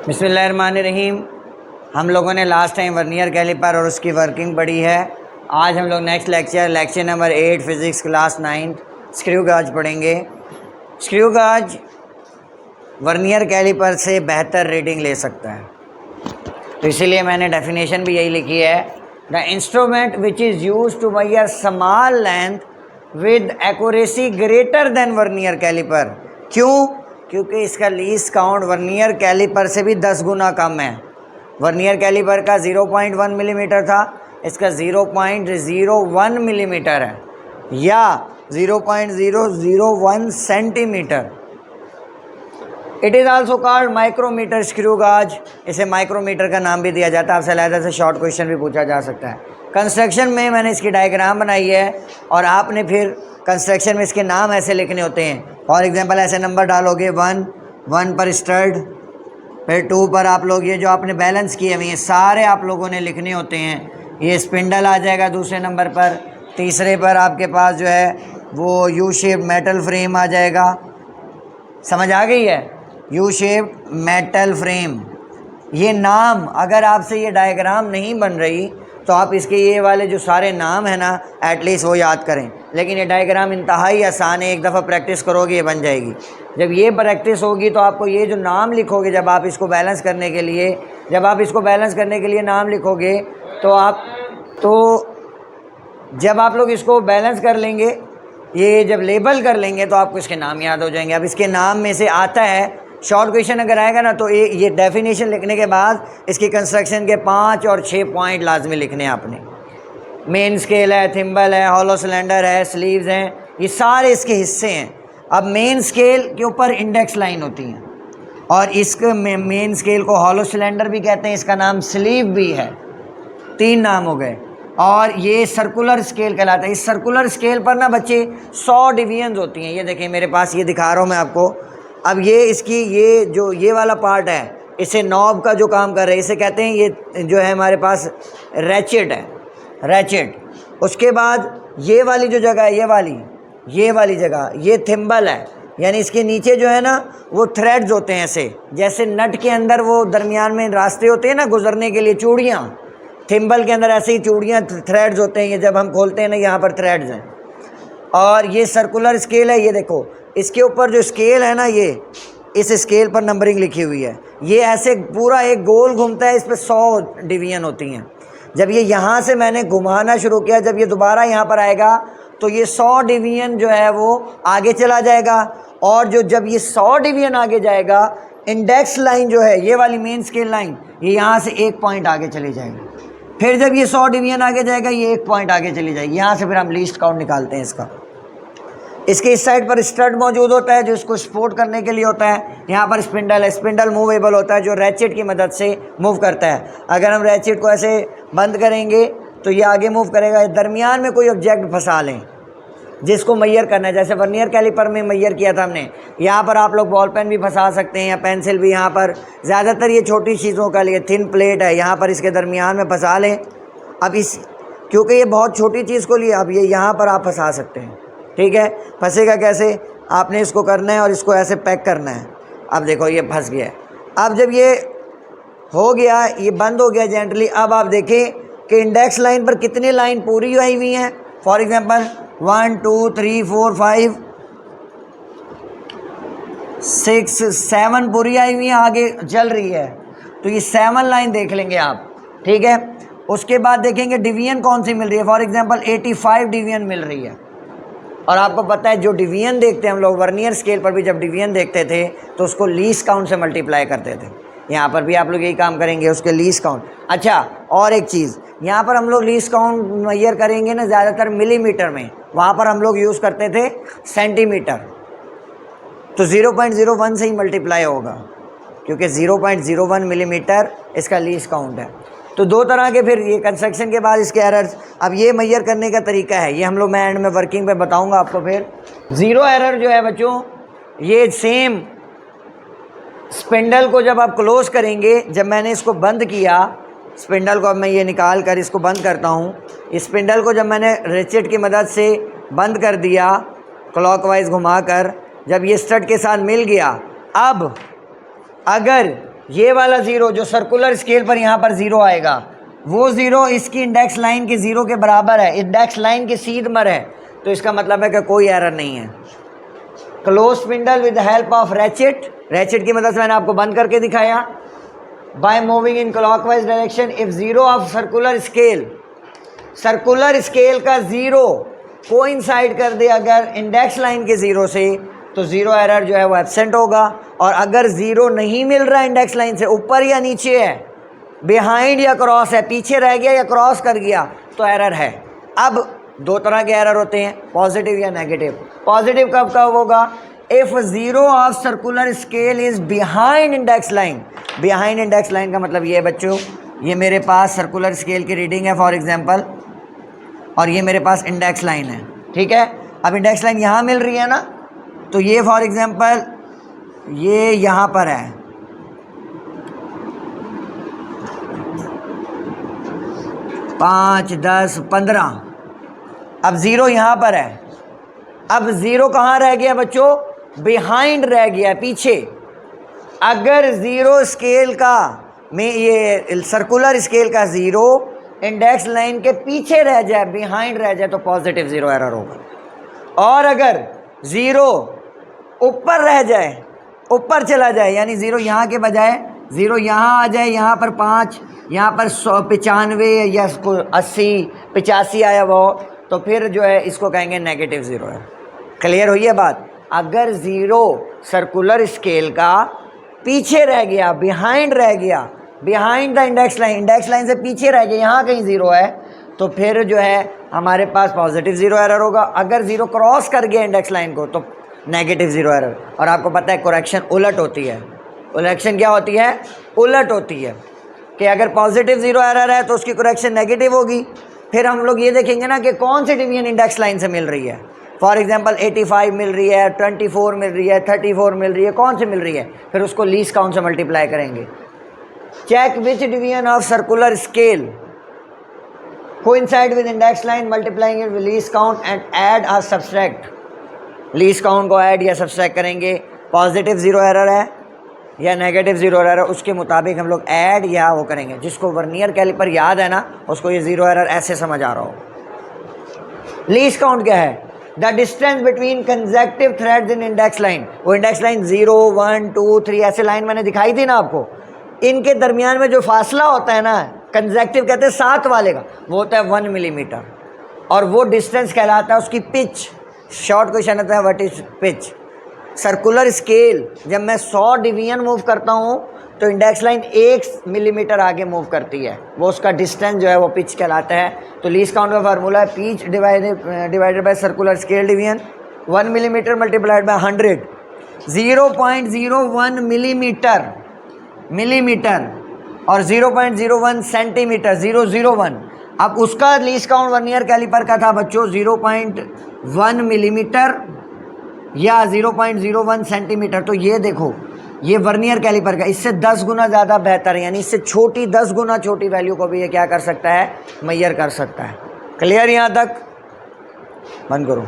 बिस्मिल्लाहिर्रहमानिर्रहीम। हम लोगों ने लास्ट टाइम वर्नियर कैलिपर और उसकी वर्किंग पढ़ी है। आज हम लोग next lecture number 8 physics class 9 screw गाज पढ़ेंगे। स्क्रू गाज वर्नियर कैलिपर से बेहतर रीडिंग ले सकता है, तो इसीलिए मैंने डेफिनेशन भी यही लिखी है, the instrument which is use to measure small length with accuracy greater than vernier caliper. क्यों? क्योंकि इसका लीस्ट काउंट वर्नियर कैलिपर से भी 10 गुना कम है। वर्नियर कैलिपर का 0.1 मिलीमीटर था, इसका 0.01 मिलीमीटर है या 0.001 centimetre. It is also called micrometer screw gauge. इसे माइक्रोमीटर का नाम भी दिया जाता है। आपसे अलग से शॉर्ट क्वेश्चन भी पूछा जा सकता है। कंस्ट्रक्शन में मैंने इसकी डायग्राम बनाई है और आपने फिर कंस्ट्रक्शन में इसके नाम ऐसे लिखने होते हैं। फॉर एग्जांपल ऐसे नंबर डालोगे 1 पर स्टड, फिर 2 पर आप लोग ये जो आपने बैलेंस किए हुए हैं सारे आप लोगों ने लिखने होते हैं। ये स्पिंडल आ जाएगा दूसरे नंबर पर। तीसरे पर आपके पास जो है वो यू शेप मेटल फ्रेम आ जाएगा। समझ आ गई है? U shape metal frame. ये नाम अगर आपसे ये डायग्राम नहीं बन रही तो आप इसके ये वाले जो सारे नाम हैं ना एटलीस्ट वो याद करें। लेकिन ये डायग्राम इंतहाई आसान है, एक दफ़ा प्रैक्टिस करोगे ये बन जाएगी। जब ये प्रैक्टिस होगी तो आपको ये जो नाम लिखोगे जब आप इसको बैलेंस करने के लिए नाम लिखोगे तो जब आप लोग इसको बैलेंस कर लेंगे, ये जब लेबल कर लेंगे तो आपको इसके नाम याद हो जाएंगे। अब इसके नाम में से आता है शॉर्ट क्वेश्चन अगर आएगा ना तो ये डेफिनेशन लिखने के बाद इसकी कंस्ट्रक्शन के 5 और 6 पॉइंट लाजमी लिखने हैं आपने। मेन स्केल है, थिम्बल है, हॉलो सिलेंडर है, स्लीव्स हैं, ये सारे इसके हिस्से हैं। अब मेन स्केल के ऊपर इंडेक्स लाइन होती हैं और इसके मेन स्केल को हॉलो सिलेंडर भी कहते हैं, इसका नाम स्लीव भी है। 3 नाम हो गए। और ये सर्कुलर स्केल कहलाता है। इस सर्कुलर स्केल पर ना बच्चे 100 डिवीजन्स होती हैं। ये देखें मेरे पास, ये दिखा रहा हूँ मैं आपको। अब ये इसकी ये वाला पार्ट है, इसे नॉब का जो काम कर रहे हैं इसे कहते हैं, ये जो है हमारे पास रैचेट है, रैचेट। उसके बाद ये वाली जो जगह है, ये वाली जगह ये थिम्बल है, यानी इसके नीचे जो है ना वो थ्रेड्स होते हैं ऐसे, जैसे नट के अंदर वो दरमियान में रास्ते होते हैं ना गुजरने के लिए, चूड़ियाँ। थिम्बल के अंदर ऐसे ही चूड़ियाँ थ्रेड्स होते हैं। ये जब हम खोलते हैं ना यहाँ पर थ्रेड्स हैं। और ये सर्कुलर स्केल है। ये देखो इसके ऊपर जो स्केल है ना, ये इस स्केल पर नंबरिंग लिखी हुई है। ये ऐसे पूरा एक गोल घूमता है, इस पर 100 डिवीजन होती हैं। जब ये यहाँ से मैंने घुमाना शुरू किया, जब ये दोबारा यहाँ पर आएगा तो ये 100 डिवीजन जो है वो आगे चला जाएगा। और जब ये 100 डिवीजन आगे जाएगा, इंडेक्स लाइन जो है ये वाली मेन स्केल लाइन, ये यहाँ से 1 पॉइंट आगे चली जाएगी। फिर जब ये 100 डिवीजन आगे जाएगा, ये 1 पॉइंट आगे चली जाएगी। यहाँ से फिर हम लीस्ट काउंट निकालते हैं इसका। इसके इस साइड पर स्टड मौजूद होता है जो इसको सपोर्ट करने के लिए होता है। यहाँ पर स्पिंडल है, स्पिंडल मूवेबल होता है जो रैचेट की मदद से मूव करता है। अगर हम रैचेट को ऐसे बंद करेंगे तो ये आगे मूव करेगा। दरमियान में कोई ऑब्जेक्ट फंसा लें जिसको मैयर करना है, जैसे वर्नियर कैलिपर में मैयर किया था हमने। यहाँ पर आप लोग बॉल पेन भी फंसा सकते हैं या पेंसिल भी। यहाँ पर ज़्यादातर ये छोटी चीज़ों का लिए थिन प्लेट है, यहाँ पर इसके दरमियान में फंसा लें। अब क्योंकि ये बहुत छोटी चीज़ को लिए अब ये यहाँ पर आप फंसा सकते हैं। ठीक है, फंसेगा कैसे? आपने इसको करना है और इसको ऐसे पैक करना है। अब देखो ये फंस गया है। अब जब ये हो गया, ये बंद हो गया जेंटली। अब आप देखें कि इंडेक्स लाइन पर कितनी लाइन पूरी आई हुई हैं। फॉर एग्जांपल 1 2 3 4 5 6 7 पूरी आई हुई हैं, आगे चल रही है। तो ये 7 लाइन देख लेंगे आप। ठीक है, उसके बाद देखेंगे डिवीजन कौन सी मिल रही है। फॉर एग्जांपल 85 डिवीजन मिल रही है। और आपको पता है जो डिवीजन देखते हैं हम लोग वर्नियर स्केल पर भी, जब डिवीजन देखते थे तो उसको लीस्ट काउंट से मल्टीप्लाई करते थे। यहाँ पर भी आप लोग यही काम करेंगे, उसके लीस्ट काउंट। अच्छा, और एक चीज़, यहाँ पर हम लोग लीस्ट काउंट मेजर करेंगे ना ज़्यादातर मिलीमीटर में, वहाँ पर हम लोग यूज़ करते थे सेंटीमीटर। तो 0.01 से ही मल्टीप्लाई होगा क्योंकि 0.01 मिलीमीटर इसका लीस्ट काउंट है। तो 2 तरह के फिर ये कंस्ट्रक्शन के बाद इसके एरर्स। अब ये मेजर करने का तरीका है, ये हम लोग मैं एंड में वर्किंग पे बताऊंगा आपको। फिर ज़ीरो एरर जो है बच्चों, ये सेम स्पिंडल को जब आप क्लोज़ करेंगे, जब मैंने इसको बंद किया स्पिंडल को, अब मैं ये निकाल कर इसको बंद करता हूँ। इस स्पिंडल को जब मैंने रेचेट की मदद से बंद कर दिया क्लॉकवाइज घुमा कर, जब ये स्टड के साथ मिल गया, अब अगर ये वाला ज़ीरो जो सर्कुलर स्केल पर यहाँ पर ज़ीरो आएगा, वो ज़ीरो इसकी इंडेक्स लाइन के ज़ीरो के बराबर है, इंडेक्स लाइन के सीधमर है, तो इसका मतलब है कि कोई एरर नहीं है। Close spindle with help of ratchet, ratchet की मदद से मैंने आपको बंद करके दिखाया। By moving in clockwise direction if zero of circular scale, circular scale का ज़ीरो कोइंसाइड कर दे अगर इंडेक्स लाइन के ज़ीरो से, तो ज़ीरो एरर जो है वो एब्सेंट होगा। और अगर ज़ीरो नहीं मिल रहा इंडेक्स लाइन से, ऊपर या नीचे है, बिहाइंड या क्रॉस है, पीछे रह गया या क्रॉस कर गया, तो एरर है। अब दो तरह के एरर होते हैं, पॉजिटिव या नेगेटिव। पॉजिटिव कब कब होगा? If zero of circular scale is behind index line. Behind index line का मतलब ये है बच्चों, ये मेरे पास सर्कुलर स्केल की रीडिंग है फॉर एग्जांपल, और ये मेरे पास इंडेक्स लाइन है, ठीक है। अब इंडेक्स लाइन यहाँ मिल रही है ना, तो ये फॉर एग्जांपल ये यहाँ पर है, पाँच, 10, 15। अब ज़ीरो यहाँ पर है। अब ज़ीरो कहाँ रह गया बच्चों? बिहाइंड रह गया, पीछे। अगर ज़ीरो स्केल का में ये सर्कुलर स्केल का ज़ीरो इंडेक्स लाइन के पीछे रह जाए, बिहाइंड रह जाए, तो पॉजिटिव ज़ीरो एरर होगा। और अगर ज़ीरो ऊपर रह जाए, ऊपर चला जाए, यानी ज़ीरो यहाँ के बजाय ज़ीरो यहाँ आ जाए, यहाँ पर 5, यहाँ पर 195 या 80, 85 आया वो, तो फिर जो है इसको कहेंगे नेगेटिव ज़ीरो है। क्लियर हुई है बात? अगर ज़ीरो सर्कुलर स्केल का पीछे रह गया, बिहाइंड रह गया, behind the index line, index line से पीछे रह गया, यहाँ कहीं ज़ीरो है, तो फिर जो है हमारे पास पॉजिटिव ज़ीरो एरर होगा। अगर ज़ीरो क्रॉस कर गया इंडेक्स लाइन को, तो नेगेटिव ज़ीरो एरर। और आपको पता है करेक्शन उलट होती है। करेक्शन क्या होती है? उलट होती है, कि अगर पॉजिटिव ज़ीरो एरर है तो उसकी करेक्शन नेगेटिव होगी। फिर हम लोग ये देखेंगे ना कि कौन सी डिवीजन इंडेक्स लाइन से मिल रही है। फॉर एग्जांपल 85 मिल रही है, 24 मिल रही है, 34 मिल रही है, कौन सी मिल रही है, फिर उसको लीस्ट काउंट से मल्टीप्लाई करेंगे। Check which division of circular scale coincide with index line, multiplying it with least count and add और सब्सट्रैक्ट। लीस्ट काउंट को ऐड या सब्सट्रैक्ट करेंगे, पॉजिटिव ज़ीरो एरर है या नेगेटिव ज़ीरो एरर, उसके मुताबिक हम लोग ऐड या वो करेंगे। जिसको वर्नियर कैलिपर याद है ना, उसको ये ज़ीरो एरर ऐसे समझ आ रहा हो। लीस्ट काउंट क्या है? The distance between consecutive threads in index line. वो इंडेक्स लाइन 0, 1, 2, 3 ऐसे लाइन मैंने दिखाई थी ना आपको, इनके दरमियान में जो फासला होता है ना, कंसेक्टिव कहते हैं साथ वाले का, वो होता है 1 मिलीमीटर, और वो डिस्टेंस कहलाता है उसकी पिच। शॉर्ट क्वेश्चन होता है what is pitch. Circular scale जब मैं 100 डिवीजन मूव करता हूँ तो इंडेक्स लाइन 1 मिलीमीटर आगे मूव करती है, वो उसका डिस्टेंस जो है वो पिच कहलाता है। तो लीस्ट काउंट का फार्मूला है pitch divided by circular scale division, 1 millimetre multiplied by 100, 0.01 millimetre और 0.01 सेंटीमीटर, 001। अब उसका लीस्ट काउंट वर्नियर कैलिपर का था बच्चों 0.1 मिलीमीटर या 0.01 सेंटीमीटर। तो ये देखो, ये वर्नियर कैलिपर का इससे 10 गुना ज़्यादा बेहतर है, यानी इससे छोटी 10 गुना छोटी वैल्यू को भी ये क्या कर सकता है, मेजर कर सकता है। क्लियर यहाँ तक? बंद करो।